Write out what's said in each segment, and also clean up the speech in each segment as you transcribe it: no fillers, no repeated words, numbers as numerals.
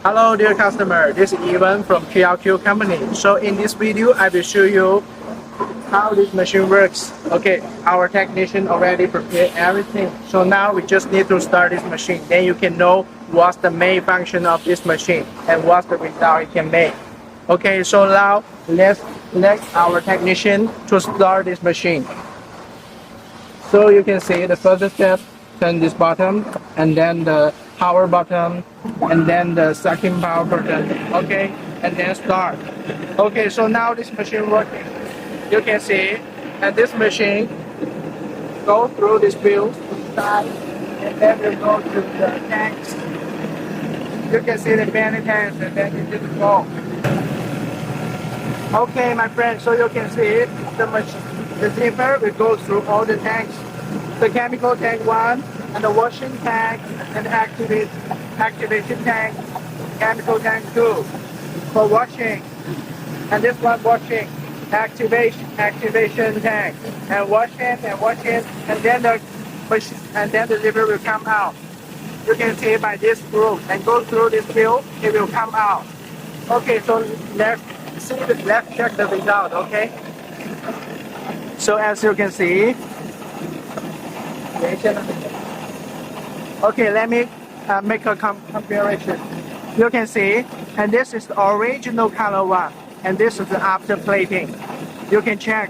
Hello dear customer, this is Ivan from QLQ company. So in this video, I will show you how this machine works. Okay, our technician already prepared everything. So now we just need to start this machine. Then you can know what's the main function of this machine and what's the result it can make. Okay, so now let's let our technician to start this machine. So you can see the first step, turn this button, and then the power button, and then the second power button. Okay, and then start. Okay, so now this machine working. You can see, and this machine go through this wheel inside, and then we go to the tanks. You can see the many tanks, and then it just go. Okay, my friend, so you can see the zipper will go through all the tanks. The chemical tank 1, and the washing tank, and the activation tank, chemical tank 2 for washing, and this one washing, activation tank, and washing, and then the machine, and then the zipper will come out. You can see by this groove and go through this wheel, it will come out. Okay, so let's check the result. Okay, so as you can see, okay, let me make a comparison. You can see, and this is the original color one, and this is the after plating. You can check.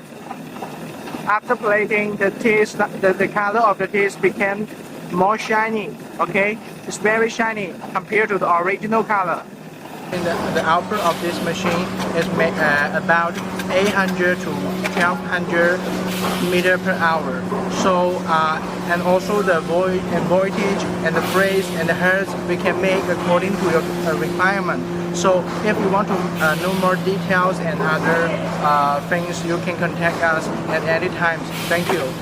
After plating, the taste, the color of the taste became more shiny. Okay, it's very shiny compared to the original color. The output of this machine is about 800 to 1200 meter per hour. So and also the voltage and the phase and the hertz we can make according to your requirement. So if you want to know more details and other things, you can contact us at any time. Thank you.